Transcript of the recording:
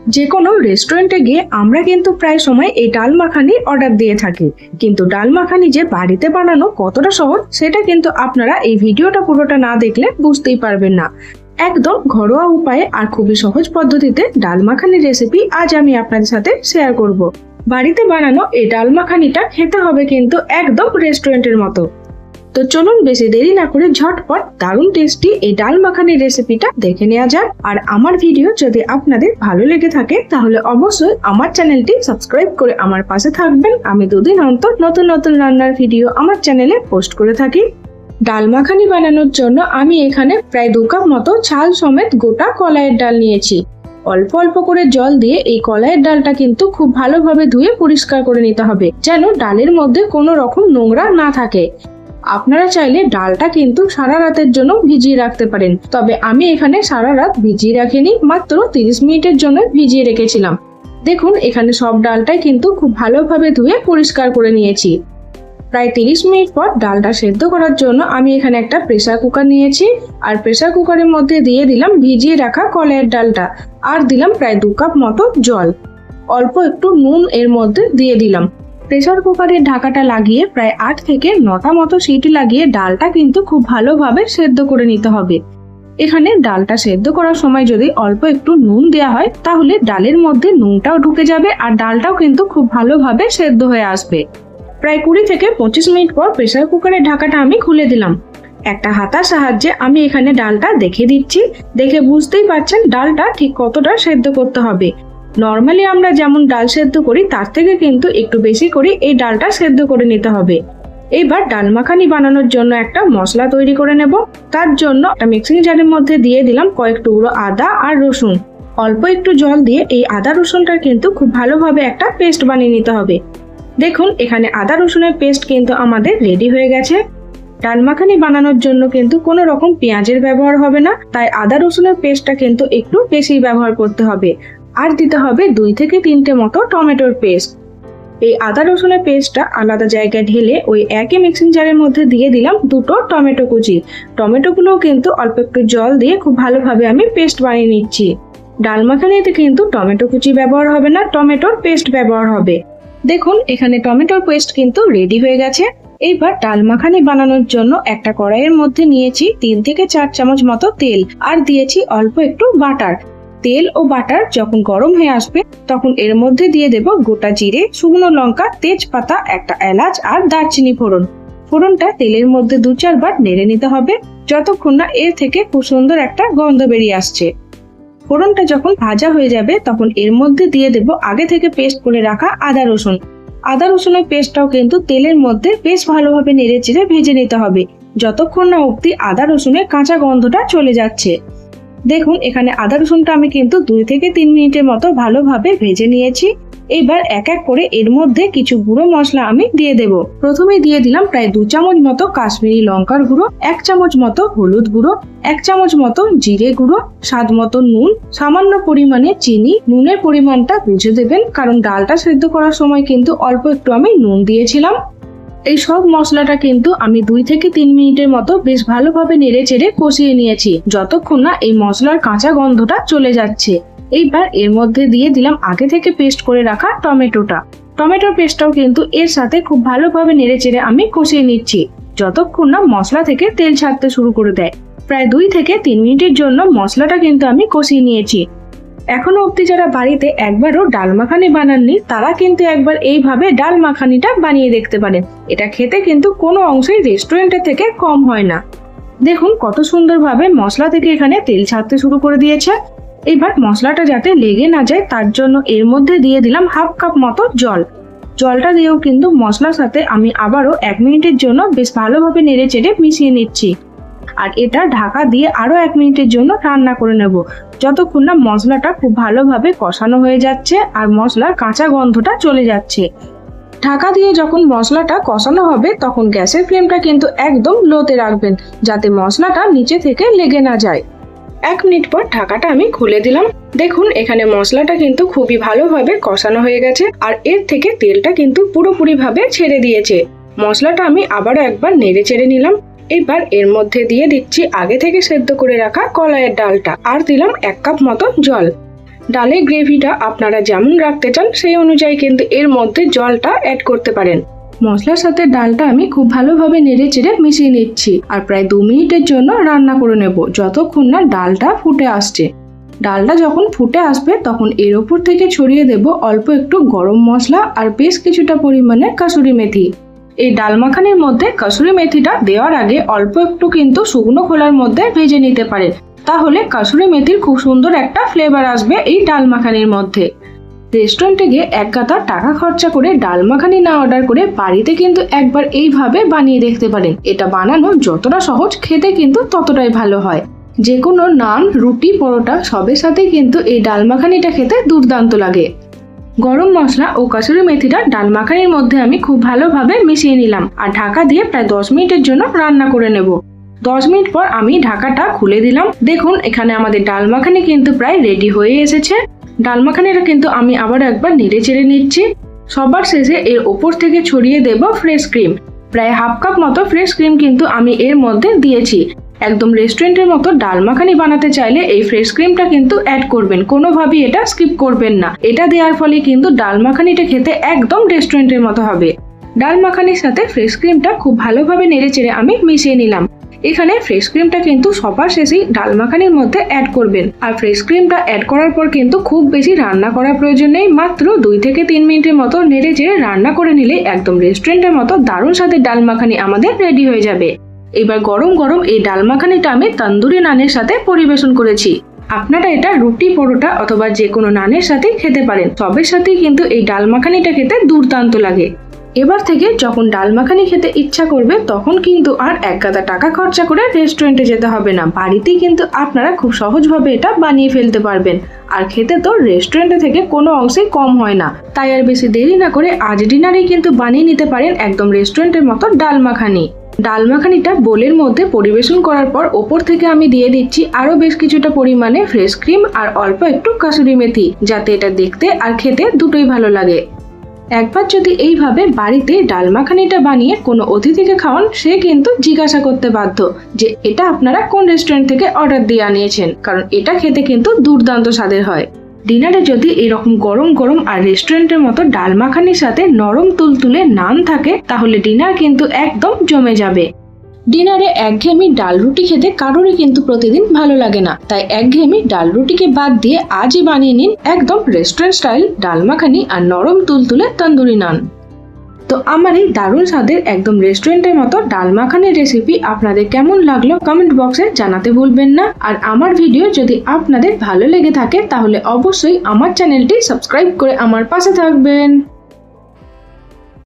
যে কোনো রেস্টুরেন্টে গিয়ে আমরা কিন্তু প্রায় সময় এই ডাল মাখানি অর্ডার দিয়ে থাকি, কিন্তু ডাল মাখানি যে বাড়িতে বানানো কতটা সহজ সেটা কিন্তু আপনারা এই ভিডিওটা পুরোটা না দেখলে বুঝতেই পারবেন না। একদম ঘরোয়া উপায়ে আর খুবই সহজ পদ্ধতিতে ডাল মাখানির রেসিপি আজ আমি আপনাদের সাথে শেয়ার করব। বাড়িতে বানানো এই ডাল মাখানিটা খেতে হবে কিন্তু একদম রেস্টুরেন্টের মতো। তো চলুন বেশি দেরি না করে ঝটপট দারুণ টেস্টি এই ডাল মাখানির রেসিপিটা দেখে নেওয়া যাক। আর আমার ভিডিও যদি আপনাদের ভালো লেগে থাকে তাহলে অবশ্যই আমার চ্যানেলটি সাবস্ক্রাইব করে আমার পাশে থাকবেন। আমি দুদিন অন্তর নতুন নতুন রান্নার ভিডিও আমার চ্যানেলে পোস্ট করে থাকি। ডাল মাখানি বানানোর জন্য আমি এখানে প্রায় 2 কাপ মতো ছাল সমেত গোটা কলাইয়ের ডাল নিয়েছি। অল্প অল্প করে জল দিয়ে এই কলাইয়ের ডালটা কিন্তু খুব ভালোভাবে ধুয়ে পরিষ্কার করে নিতে হবে, যেন ডালের মধ্যে কোনো রকম নোংরা না থাকে। আপনারা চাইলে ডালটা কিন্তু সারা রাতের জন্য ভিজিয়ে রাখতে পারেন, তবে আমি এখানে সারা রাত ভিজিয়ে রাখিনি, মাত্র 30 মিনিটের জন্য ভিজিয়ে রেখেছিলাম। দেখুন এখানে সব ডালটাই কিন্তু খুব ভালোভাবে ধুয়ে পরিষ্কার করে নিয়েছি। প্রায় 30 মিনিট পর ডালটা সেদ্ধ করার জন্য আমি এখানে একটা প্রেসার কুকার নিয়েছি, আর প্রেসার কুকারের মধ্যে দিয়ে দিলাম ভিজিয়ে রাখা কলাইয়ের ডালটা, আর দিলাম প্রায় 2 কাপ মতো জল, অল্প একটু নুন এর মধ্যে দিয়ে দিলাম। প্রেসার কুকারের ঢাকাটা লাগিয়ে প্রায় 8 থেকে 9টা মতো সিটি লাগিয়ে ডালটা কিন্তু খুব ভালোভাবে সেদ্ধ করে নিতে হবে। এখানে ডালটা সেদ্ধ করার সময় যদি অল্প একটু নুন দেওয়া হয় তাহলে ডালের মধ্যে নুনটাও ঢুকে যাবে আর ডালটাও কিন্তু খুব ভালোভাবে সেদ্ধ হয়ে আসবে। প্রায় 20 থেকে 25 মিনিট পর প্রেসার কুকারের ঢাকাটা আমি খুলে দিলাম। একটা হাতার সাহায্যে আমি এখানে ডালটা দেখে দিচ্ছি। দেখে বুঝতেই পারছেন ডালটা ঠিক কতটা সেদ্ধ করতে হবে। নর্মালি আমরা যেমন ডাল সেদ্ধ করি তার থেকে কিন্তু একটু বেশি করে এই ডালটা সেদ্ধ করে নিতে হবে। এইবার ডাল মাখানি বানানোর জন্য একটা মশলা তৈরি করে নেব। তার জন্য একটা মিক্সিং জারের মধ্যে দিয়ে দিলাম কয়েক টুকরো আদা আর রসুন। অল্প একটু জল দিয়ে এই আদা রসুনটা কিন্তু খুব ভালোভাবে একটা পেস্ট বানিয়ে নিতে হবে। দেখুন এখানে আদা রসুনের পেস্ট কিন্তু আমাদের রেডি হয়ে গেছে। ডাল মাখানি বানানোর জন্য কিন্তু কোনো রকম পেঁয়াজের ব্যবহার হবে না, তাই আদা রসুনের পেস্টটা কিন্তু একটু বেশি ব্যবহার করতে হবে। আর দিতে হবে 2 থেকে 3টে মতো টমেটোর পেস্ট। এই আদা রসুনের পেস্টটা আলাদা জায়গায় ঢেলে ওই একই মিক্সিং জারের মধ্যে দিয়ে দিলাম 2টো টমেটো কুচি। টমেটোগুলোও কিন্তু অল্প একটু জল দিয়ে খুব ভালোভাবে আমি পেস্ট বানিয়ে নিচ্ছি। ডাল মাখানিতে কিন্তু টমেটো কুচি ব্যবহার হবে না, টমেটোর পেস্ট ব্যবহার হবে। দেখুন এখানে টমেটোর পেস্ট কিন্তু রেডি হয়ে গেছে। এইবার ডাল মাখানি বানানোর জন্য একটা কড়াইয়ের মধ্যে নিয়েছি 3 থেকে 4 চামচ মতো তেল, আর দিয়েছি অল্প একটু বাটার। তেল ও বাটার যখন গরম হয়ে আসবে তখন এর মধ্যে দিয়ে দেব গোটা জিরে, শুকনো লঙ্কা, তেজপাতা, একটা এলাচ আর দারচিনি ফোড়ন। ফোড়নটা তেলের মধ্যে 2-4 বার নেড়ে নিতে হবে যতক্ষণ না এর থেকে খুব সুন্দর একটা গন্ধ বেরিয়ে আসছে। ফোড়নটা যখন ভাজা হয়ে যাবে তখন এর মধ্যে দিয়ে দেব আগে থেকে পেস্ট করে রাখা আদা রসুন। আদা রসুনের পেস্টটাও কিন্তু তেলের মধ্যে বেশ ভালোভাবে নেড়ে চেড়ে ভেজে নিতে হবে যতক্ষণ না অবধি আদা রসুনের কাঁচা গন্ধটা চলে যাচ্ছে। দেখুন এখানে আদা রসুনটা আমি কিন্তু 2 থেকে 3 মিনিটের মতো ভালোভাবে ভেজে নিয়েছি। এবার এক এক করে এর মধ্যে কিছু গুঁড়ো মশলা আমি দিয়ে দেব। প্রথমে দিয়ে দিলাম প্রায় 2 চামচ মতো কাশ্মীরি লঙ্কার গুঁড়ো, 1 চামচ মতো হলুদ গুঁড়ো, 1 চামচ মতো জিরে গুঁড়ো, স্বাদ মতো নুন, সামান্য পরিমাণে চিনি। নুনের পরিমাণটা বুঝে দেবেন, কারণ ডালটা সেদ্ধ করার সময় কিন্তু অল্প একটু আমি নুন দিয়েছিলাম। এই সব মশলাটা কিন্তু আমি 2 থেকে 3 মিনিটের মতো বেশ ভালোভাবে নেড়ে চেড়ে কষিয়ে নিয়েছি যতক্ষণ না এই মশলার কাঁচা গন্ধটা চলে যাচ্ছে। এইবার এর মধ্যে দিয়ে দিলাম আগে থেকে পেস্ট করে রাখা টমেটোটা। টমেটোর পেস্টটাও কিন্তু এর সাথে খুব ভালোভাবে নেড়ে চেড়ে আমি কষিয়ে নিচ্ছি যতক্ষণ না মশলা থেকে তেল ছাড়তে শুরু করে দেয়। প্রায় 2 থেকে 3 মিনিটের জন্য মশলাটা কিন্তু আমি কষিয়ে নিয়েছি। এখনো অবধি যারা বাড়িতে একবারও ডাল মাখানি বানাননি তারা কিন্তু একবার এইভাবে ডাল মাখানিটা বানিয়ে দেখতে পারেন। এটা খেতে কিন্তু কোনো অংশেই রেস্টুরেন্টের থেকে কম হয় না। দেখুন কত সুন্দরভাবে মশলা থেকে এখানে তেল ছাড়তে শুরু করে দিয়েছে। এবার মশলাটা যাতে লেগে না যায় তার জন্য এর মধ্যে দিয়ে দিলাম 1/2 কাপ মতো জল। জলটা দিয়েও কিন্তু মশলার সাথে আমি আবারও 1 মিনিটের জন্য বেশ ভালোভাবে নেড়ে চেড়ে মিশিয়ে নিচ্ছি। আর এটা ঢাকা দিয়ে আরো 1 মিনিটের জন্য রান্না করে নেব যতক্ষণ না মশলাটা খুব ভালোভাবে কষানো হয়ে যাচ্ছে আর মশলার কাঁচা গন্ধটা চলে যাচ্ছে। ঢাকা দিয়ে যখন মশলাটা কষানো হবে তখন গ্যাসের ফ্লেমটা কিন্তু একদম লোতে রাখবেন যাতে মশলাটা নিচে থেকে লেগে না যায়। 1 মিনিট পর ঢাকাটা আমি খুলে দিলাম। দেখুন এখানে মশলাটা কিন্তু খুবই ভালোভাবে কষানো হয়ে গেছে আর এর থেকে তেলটা কিন্তু পুরোপুরি ভাবে ছেড়ে দিয়েছে। মশলাটা আমি আবারও একবার নেড়ে চেড়ে নিলাম। এবার এর মধ্যে দিয়ে দিচ্ছি আগে থেকে সেদ্ধ করে রাখা কলাইয়ের ডালটা, আর দিলাম 1 কাপ মতো জল। ডালের গ্রেভিটা আপনারা যেমন রাখতে চান সেই অনুযায়ী কিন্তু এর মধ্যে জলটা অ্যাড করতে পারেন। মশলার সাথে ডালটা আমি খুব ভালোভাবে নেড়ে চেড়ে মিশিয়ে নিচ্ছি আর প্রায় 2 মিনিটের জন্য রান্না করে নেব, যতক্ষণ না ডালটা ফুটে আসছে। ডালটা যখন ফুটে আসবে তখন এর ওপর থেকে ছড়িয়ে দেব অল্প একটু গরম মশলা আর বেশ কিছুটা পরিমাণে কাসুরি মেথি। এই ডাল মাখানির মধ্যে কাসুরি মেথিটা দেওয়ার আগে অল্প একটু কিন্তু শুকনো খোলার মধ্যে ভেজে নিতে পারেন, তাহলে কাসুরি মেথির খুব সুন্দর একটা ফ্লেভার আসবে এই ডাল মাখানির মধ্যে। রেস্টুরেন্টে গিয়ে এক গাদা টাকা খরচা করে ডাল মাখানি না অর্ডার করে বাড়িতে কিন্তু একবার এইভাবে বানিয়ে দেখতে পারেন। এটা বানানো যতটা সহজ, খেতে কিন্তু ততটাই ভালো হয়। যে কোনো নান, রুটি, পরোটা সবের সাথেই কিন্তু এই ডাল মাখানিটা খেতে দুর্দান্ত লাগে। গরম মশলা ও কাসুরি মেথিটা ডাল মাখানির মধ্যে আমি খুব ভালোভাবে মিশিয়ে নিলাম আর ঢাকা দিয়ে প্রায় 10 মিনিটের জন্য রান্না করে নেব। 10 মিনিট পর আমি ঢাকাটা খুলে দিলাম। দেখুন এখানে আমাদের ডাল মাখানি কিন্তু প্রায় রেডি হয়ে এসেছে। ডাল মাখানিটা কিন্তু আমি আবার একবার নেড়ে চেড়ে নিচ্ছি। সবার শেষে এর ওপর থেকে ছড়িয়ে দেব ফ্রেশ ক্রিম। প্রায় হাফ কাপ মতো ফ্রেশ ক্রিম কিন্তু আমি এর মধ্যে দিয়েছি। একদম রেস্টুরেন্টের মতো ডাল মাখানি বানাতে চাইলে এই ফ্রেশ ক্রিমটা কিন্তু অ্যাড করবেন, কোনোভাবেই এটা স্কিপ করবেন না। এটা দেওয়ার ফলে কিন্তু ডাল মাখানিটা খেতে একদম রেস্টুরেন্টের মতো হবে। ডাল মাখানির সাথে ফ্রেশ ক্রিমটা খুব ভালোভাবে নেড়ে চেড়ে আমি মিশিয়ে নিলাম। এখানে ফ্রেশ ক্রিমটা কিন্তু সবার শেষেই ডাল মাখানির মধ্যে অ্যাড করবেন। আর ফ্রেশ ক্রিমটা অ্যাড করার পর কিন্তু খুব বেশি রান্না করার প্রয়োজন নেই, মাত্র 2 থেকে 3 মিনিটের মতো নেড়ে চেড়ে রান্না করে নিলে একদম রেস্টুরেন্টের মতো দারুণ স্বাদের ডাল মাখানি আমাদের রেডি হয়ে যাবে। এবার গরম গরম এই ডাল মাখানিটা আমি তন্দুরি নানের সাথে পরিবেশন করেছি। আপনারা এটা রুটি, পরোটা অথবা যে কোনো নানের সাথেই খেতে পারেন। সবের সাথেই কিন্তু এই ডাল মাখানিটা খেতে দুর্দান্ত লাগে। এবার থেকে যখন ডাল মাখানি খেতে ইচ্ছা করবে তখন কিন্তু আর এক গাদা টাকা খরচা করে রেস্টুরেন্টে যেতে হবে না, বাড়িতেই কিন্তু আপনারা খুব সহজভাবে এটা বানিয়ে ফেলতে পারবেন। আর খেতে তো রেস্টুরেন্টে থেকে কোনো অংশেই কম হয় না। তাই আর বেশি দেরি না করে আজ ডিনারেই কিন্তু বানিয়ে নিতে পারেন একদম রেস্টুরেন্টের মতো ডাল মাখানি। ডাল মাখানিটা বোলের মধ্যে পরিবেশন করার পর ওপর থেকে আমি দিয়ে দিচ্ছি আরো বেশ কিছুটা পরিমাণে ফ্রেশ ক্রিম আর অল্প একটু কাসুরি মেথি, যাতে এটা দেখতে আর খেতে দুটোই ভালো লাগে। একবার যদি এইভাবে বাড়িতে ডাল মাখানিটা বানিয়ে কোনো অতিথিকে খাওয়ান, সে কিন্তু জিজ্ঞাসা করতে বাধ্য যে এটা আপনারা কোন রেস্টুরেন্ট থেকে অর্ডার দিয়ে আনিয়েছেন, কারণ এটা খেতে কিন্তু দুর্দান্ত স্বাদের হয়। ডিনারে যদি এরকম গরম গরম আর রেস্টুরেন্টের মতো ডাল মাখানির সাথে নরম তুলতুলে নান থাকে, তাহলে ডিনার কিন্তু একদম জমে যাবে। ডিনারে একঘেয়েমি ডাল রুটি খেতে কারোরই কিন্তু প্রতিদিন ভালো লাগে না, তাই একঘেয়েমি ডাল রুটিকে বাদ দিয়ে আজই বানিয়ে নিন একদম রেস্টুরেন্ট স্টাইল ডাল মাখানি আর নরম তুলতুলে তন্দুরি নান। তো আমার এই দারুণ স্বাদের একদম রেস্টুরেন্টের মতো ডাল মাখানির রেসিপি আপনাদের কেমন লাগলো কমেন্ট বক্সে জানাতে ভুলবেন না। আর আমার ভিডিও যদি আপনাদের ভালো লেগে থাকে তাহলে অবশ্যই আমার চ্যানেলটি সাবস্ক্রাইব করে আমার পাশে থাকবেন।